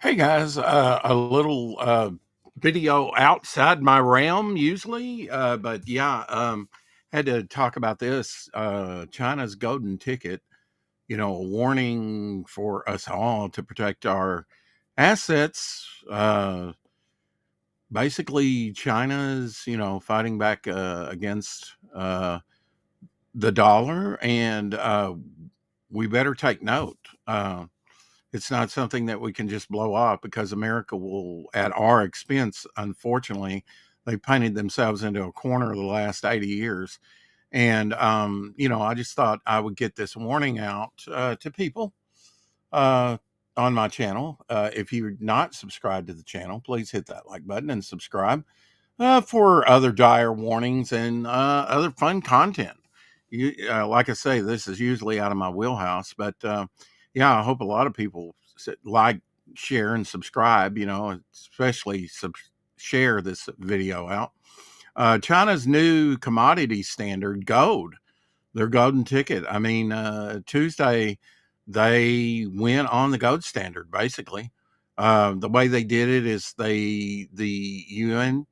Hey guys, a little video outside my realm usually, but yeah, had to talk about this. China's golden ticket, a warning for us all to protect our assets. Basically, China's, fighting back against the dollar, and we better take note. It's not something that we can just blow off because America will, at our expense, unfortunately, they painted themselves into a corner the last 80 years. And, I just thought I would get this warning out to people uh, on my channel. If you're not subscribed to the channel, please hit that like button and subscribe for other dire warnings and other fun content. Like I say, this is usually out of my wheelhouse, but yeah, I hope a lot of people like, share, and subscribe. Especially share this video out. China's new commodity standard, gold, their golden ticket. I mean, Tuesday they went on the gold standard basically. The way they did it is the UN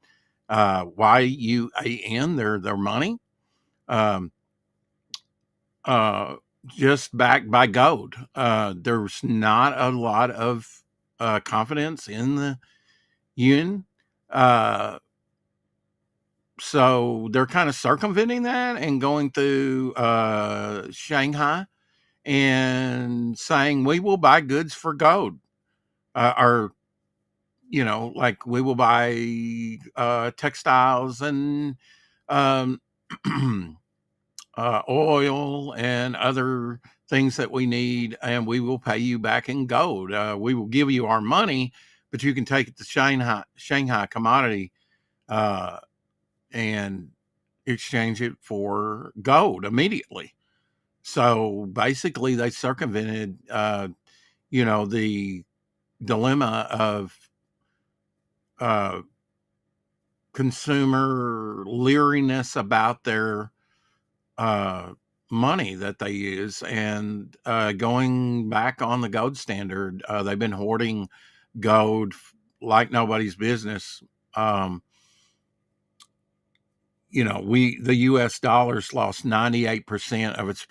YUAN, their money, um, uh, just backed by gold. There's not a lot of confidence in the yuan, uh, so they're kind of circumventing that and going through Shanghai and saying we will buy goods for gold, or like we will buy textiles and um, oil and other things that we need, and we will pay you back in gold. We will give you our money, but you can take it to Shanghai commodity uh, and exchange it for gold immediately. So basically, they circumvented, the dilemma of uh, consumer leeriness about their uh, money that they use, and going back on the gold standard. They've been hoarding gold like nobody's business. Um, the U.S. dollar's lost 98% of its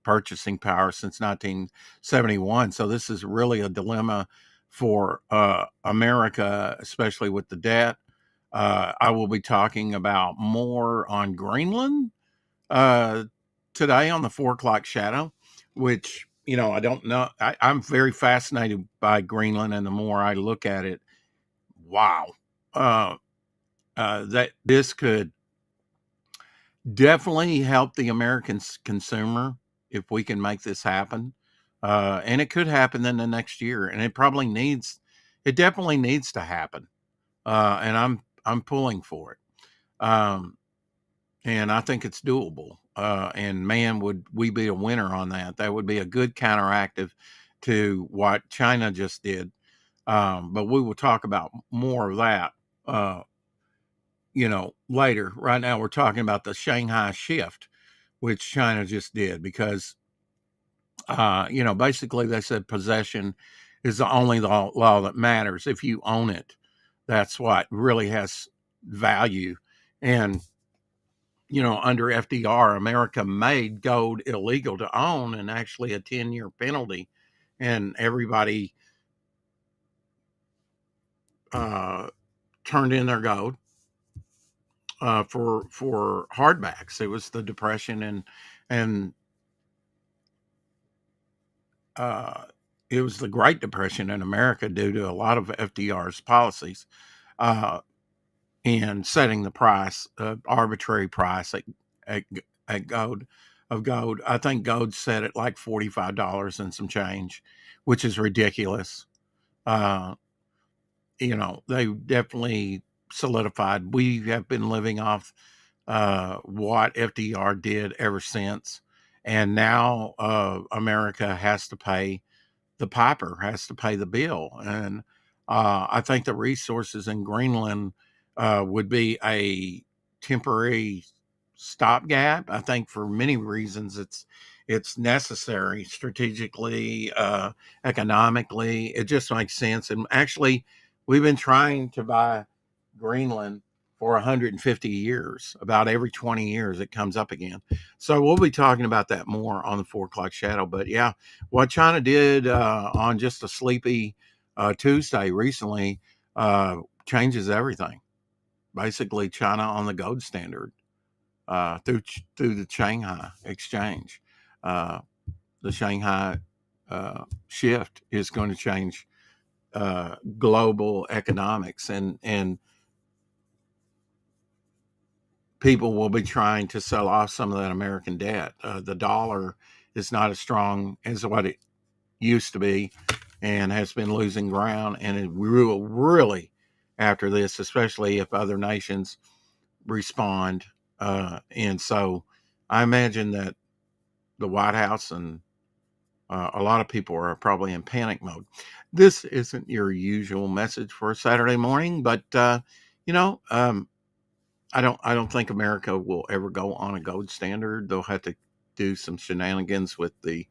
purchasing power since 1971. So this is really a dilemma for America, especially with the debt. I will be talking about more on Greenland uh, today on the 4 o'clock shadow, which, I don't know. I'm very fascinated by Greenland, and the more I look at it, wow, uh, that this could definitely help the American consumer if we can make this happen. And it could happen in the next year, and it definitely needs to happen. And I'm pulling for it. Um, and I think it's doable. And man, would we be a winner on that? That would be a good counteractive to what China just did. But we will talk about more of that, later. Right now, we're talking about the Shanghai shift, which China just did, because, basically they said possession is the only law that matters. If you own it, that's what really has value. And under FDR, America made gold illegal to own, and actually a 10-year penalty. And everybody uh, turned in their gold for hardbacks. It was the Depression, and uh, it was the Great Depression in America due to a lot of FDR's policies uh, and setting the price, arbitrary price at, at gold of gold. I think gold set at like $45 and some change, which is ridiculous. Uh, they definitely solidified. We have been living off what FDR did ever since. And now America has to pay the piper, has to pay the bill. And I think the resources in Greenland would be a temporary stopgap. I think for many reasons It's necessary strategically, economically. It just makes sense. And actually, we've been trying to buy Greenland for 150 years. About every 20 years, it comes up again. So we'll be talking about that more on the 4 o'clock shadow. But yeah, what China did on just a sleepy Tuesday recently changes everything. Basically, China on the gold standard through the Shanghai exchange. Uh, the Shanghai shift is going to change global economics, and people will be trying to sell off some of that American debt. The dollar is not as strong as what it used to be, and has been losing ground, and it will really after this, especially if other nations respond. And so I imagine that the White House and a lot of people are probably in panic mode. This isn't your usual message for a Saturday morning, but you know, I don't think America will ever go on a gold standard. They'll have to do some shenanigans with the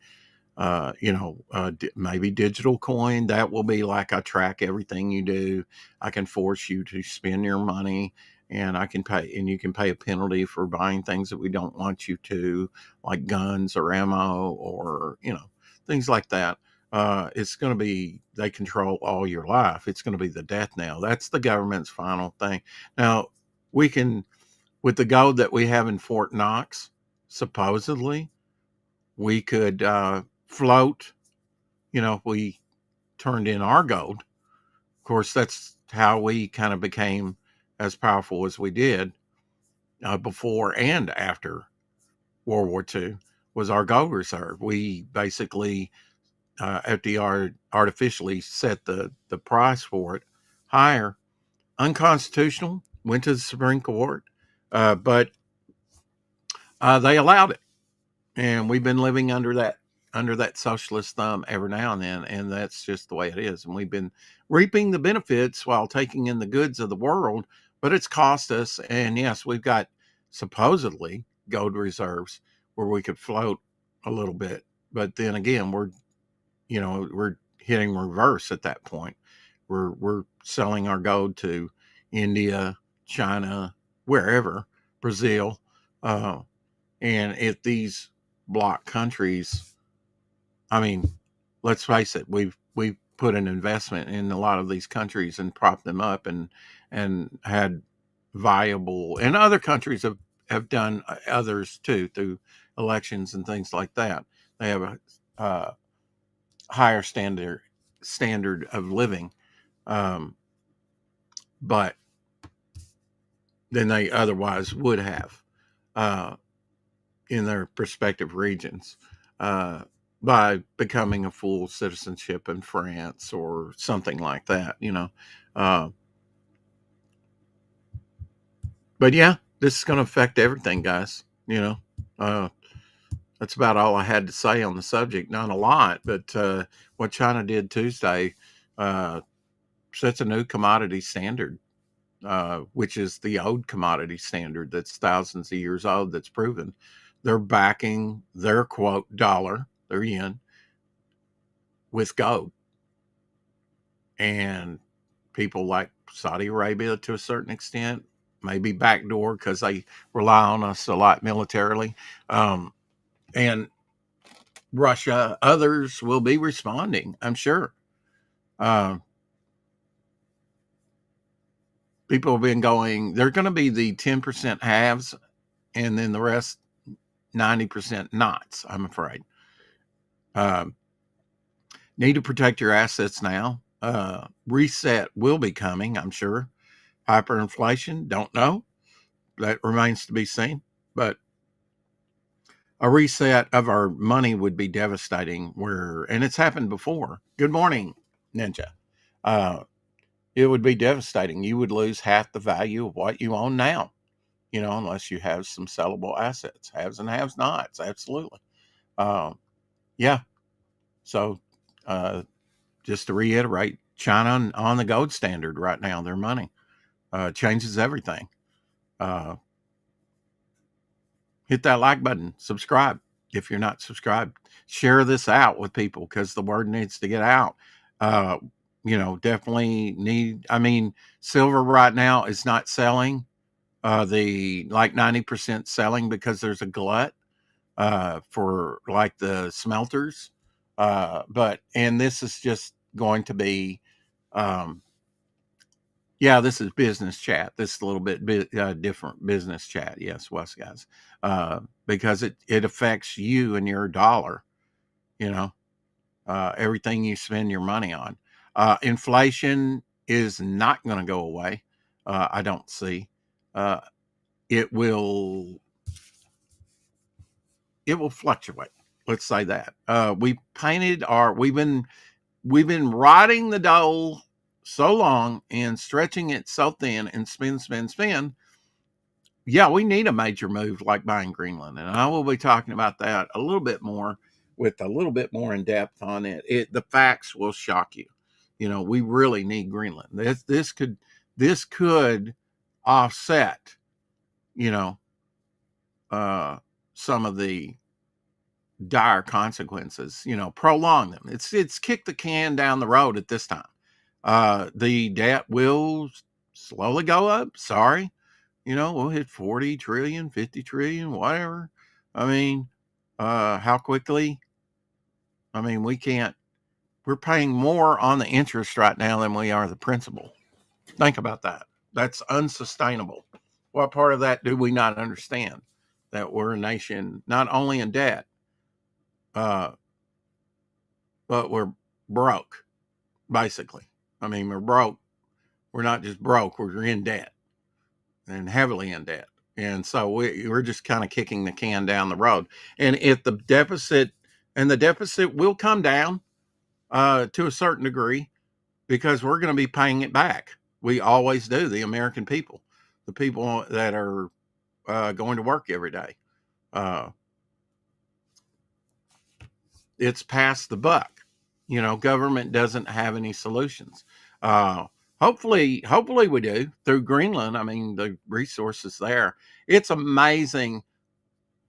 maybe digital coin. That will be like, I track everything you do. I can force you to spend your money, and I can pay, and you can pay a penalty for buying things that we don't want you to, like guns or ammo or, things like that. It's going to be, they control all your life. It's going to be the death knell. That's the government's final thing. Now, we can, with the gold that we have in Fort Knox, supposedly, we could float, if we turned in our gold. Of course, that's how we kind of became as powerful as we did before and after World War II, was our gold reserve. We basically, FDR artificially set the price for it higher. Unconstitutional, went to the Supreme Court, but they allowed it. And we've been living under that socialist thumb every now and then, and that's just the way it is. And we've been reaping the benefits while taking in the goods of the world, but it's cost us. And yes, we've got supposedly gold reserves where we could float a little bit, but then again, we're hitting reverse at that point. We're selling our gold to India, China, wherever, Brazil, and if these bloc countries, I mean, let's face it, we've put an investment in a lot of these countries and propped them up, and had viable, and other countries have done others too through elections and things like that. They have a higher standard of living, um, but than they otherwise would have uh, in their respective regions. Uh, by becoming a full citizenship in France or something like that. Uh, but yeah, this is going to affect everything, guys. Uh, that's about all I had to say on the subject. Not a lot, but what China did Tuesday uh, sets a new commodity standard, which is the old commodity standard that's thousands of years old, that's proven. They're backing their quote dollar, their yen, with gold. And people like Saudi Arabia, to a certain extent, maybe backdoor because they rely on us a lot militarily, and Russia, others will be responding, I'm sure. Uh, People have been going, they're going to be the 10% haves, and then the rest 90% nots, I'm afraid. Um, Need to protect your assets now. Reset will be coming, I'm sure. Hyperinflation, don't know. That remains to be seen. But a reset of our money would be devastating. And it's happened before. Good morning, Ninja. Uh, it would be devastating. You would lose half the value of what you own now, unless you have some sellable assets. Haves and haves nots, absolutely. Um, yeah. So, uh, just to reiterate, China on the gold standard right now, their money changes everything. Uh, Hit that like button, subscribe. if you're not subscribed, share this out with people because the word needs to get out. Uh, definitely need. I mean, silver right now is not selling. The like 90% selling because there's a glut for like the smelters. And this is just going to be, um, yeah, this is business chat. This is a little bit different business chat. Yes, West guys, because it affects you and your dollar. You know, everything you spend your money on. Inflation is not going to go away. I don't see. Uh, it will. It will fluctuate. Let's say that. We've been riding the dole so long and stretching it so thin and spin. Yeah, we need a major move like buying Greenland, and I will be talking about that a little bit more with a little bit more in depth on it. The facts will shock you. We really need Greenland. This could offset, you know, some of the dire consequences. Prolong them. It's kick the can down the road at this time. The debt will slowly go up. Sorry, we'll hit 40 trillion, 50 trillion, whatever. I mean, how quickly? I mean, we're paying more on the interest right now than we are the principal. Think about that. That's unsustainable. What part of that do we not understand? That we're a nation not only in debt, uh, but we're broke, basically. I mean, we're broke. We're not just broke, we're in debt and heavily in debt. And so we're just kind of kicking the can down the road. And if the deficit will come down to a certain degree because we're going to be paying it back. We always do, the American people, the people that are going to work every day. It's past the buck. Government doesn't have any solutions. Uh, hopefully we do through Greenland. I mean, the resources there. It's amazing.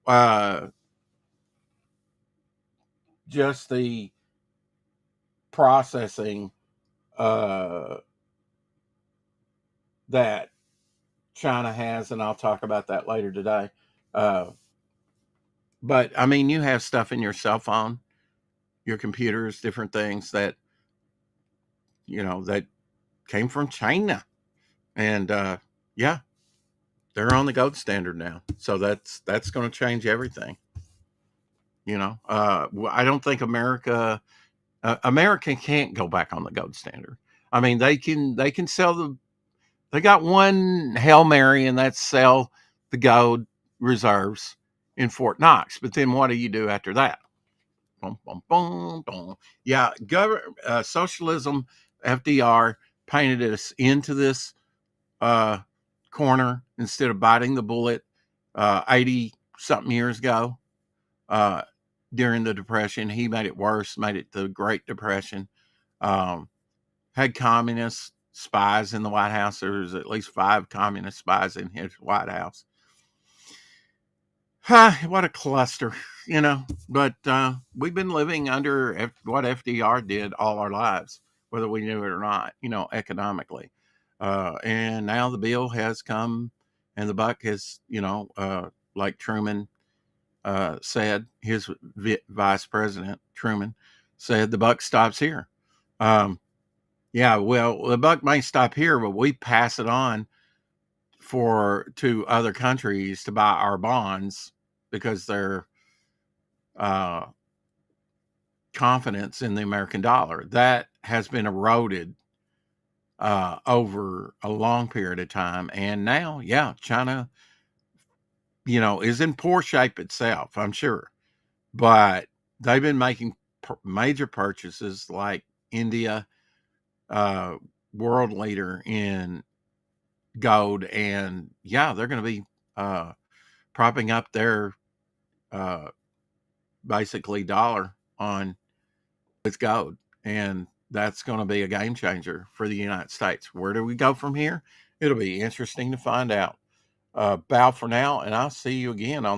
Uh, just the processing uh, that China has, and I'll talk about that later today. Uh, but I mean, you have stuff in your cell phone, your computers, different things that came from China, and yeah, they're on the gold standard now. So that's going to change everything. I don't think America can't go back on the gold standard. I mean, they can sell they got one Hail Mary, and that's sell the gold reserves in Fort Knox. But then what do you do after that? Boom, boom, boom, boom. Yeah, socialism, FDR painted us into this uh, corner instead of biting the bullet 80 something years ago uh, during the Depression. He made it worse, made it the Great Depression. Um, had communist spies in the White House. There was at least 5 communist spies in his White House. What a cluster, But we've been living under what FDR did all our lives, whether we knew it or not, economically. And now the bill has come, and the buck has, like Truman said, his vice president, Truman, said the buck stops here. Yeah, well, the buck may stop here, but we pass it on to other countries to buy our bonds because their confidence in the American dollar that has been eroded over a long period of time. And now, yeah, China, is in poor shape itself, I'm sure, but they've been making major purchases like India, uh, world leader in gold, and yeah, they're going to be propping up their uh, basically dollar on with gold, and that's going to be a game changer for the United States. Where do we go from here? It'll be interesting to find out. Bow for now, and I'll see you again on